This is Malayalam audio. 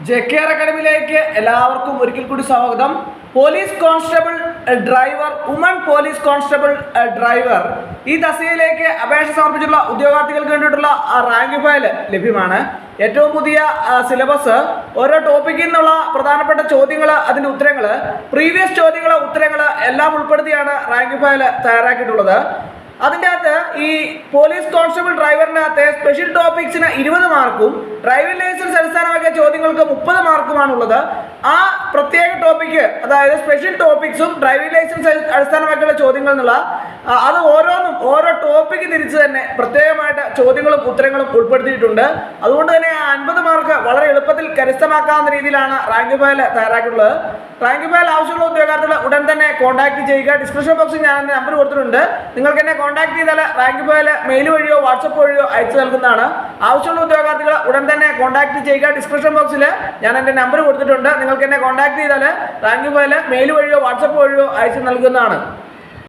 JKR അക്കാഡമിയിലേക്ക് എല്ലാവർക്കും ഒരിക്കൽ കൂടി സ്വാഗതം. Police constable driver, woman police constable driver ഈ തസ്തികയിലേക്ക് അപേക്ഷ സമർപ്പിച്ചിട്ടുള്ള ഉദ്യോഗാർത്ഥികൾക്ക് വേണ്ടിയിട്ടുള്ള റാങ്ക് ഫയൽ ലഭ്യമാണ്. ഏറ്റവും പുതിയ സിലബസ്, ഓരോ ടോപ്പിക്കിൽ നിന്നുള്ള പ്രധാനപ്പെട്ട ചോദ്യങ്ങൾ, അതിൻ്റെ ഉത്തരങ്ങൾ, പ്രീവിയസ് ചോദ്യങ്ങൾ, ഉത്തരങ്ങൾ എല്ലാം ഉൾപ്പെടുത്തിയാണ് റാങ്ക് ഫയൽ തയ്യാറാക്കിയിട്ടുള്ളത്. അതിൻ്റെ അകത്ത് ഈ പോലീസ് കോൺസ്റ്റബിൾ ഡ്രൈവറിൻ്റെ അകത്ത് സ്പെഷ്യൽ ടോപ്പിക്സിന് 20 മാർക്കും ഡ്രൈവിംഗ് ലൈസൻസ് അടിസ്ഥാനമാക്കിയ ചോദ്യങ്ങൾക്ക് 30 മാർക്കുമാണുള്ളത്. ആ പ്രത്യേക ടോപ്പിക്ക്, അതായത് സ്പെഷ്യൽ ടോപ്പിക്സും ഡ്രൈവിംഗ് ലൈസൻസ് അടിസ്ഥാനമാക്കിയുള്ള ചോദ്യങ്ങൾ എന്നുള്ള അത് ഓരോന്നും ഓരോ ടോപ്പിക്ക് തിരിച്ച് തന്നെ പ്രത്യേകമായിട്ട് ചോദ്യങ്ങളും ഉത്തരങ്ങളും ഉൾപ്പെടുത്തിയിട്ടുണ്ട്. അതുകൊണ്ട് തന്നെ 50 മാർക്ക് വളരെ എളുപ്പത്തിൽ കരസ്ഥമാക്കാവുന്ന രീതിയിലാണ് റാങ്ക് ഫയൽ തയ്യാറാക്കിയിട്ടുള്ളത്. റാങ്ക് ഫയൽ ആവശ്യമുള്ള ഉദ്യോഗാർത്ഥികൾ ഉടൻ തന്നെ കോൺടാക്ട് ചെയ്യുക. ഡിസ്ക്രിപ്ഷൻ ബോക്സിൽ ഞാൻ നമ്പർ കൊടുത്തിട്ടുണ്ട്. നിങ്ങൾക്ക് എന്നെ കോൺടാക്ട് ചെയ്താൽ റാങ്ക് ഫയൽ മെയിൽ വഴിയോ വാട്സപ്പ് വഴിയോ അയച്ചു നൽകുന്നതാണ്. ആവശ്യമുള്ള ഉദ്യോഗാർത്ഥികൾ ഉടൻ തന്നെ കോൺടാക്ട് ചെയ്യുക. ഡിസ്ക്രിപ്ഷൻ ബോക്സിൽ ഞാൻ എൻ്റെ നമ്പർ കൊടുത്തിട്ടുണ്ട്. നിങ്ങൾക്ക് എന്നെ കോൺടാക്ട് ചെയ്താൽ റാങ്ക് ഫയൽ മെയിൽ വഴിയോ വാട്സപ്പ് വഴിയോ അയച്ചു നൽകുന്നതാണ്.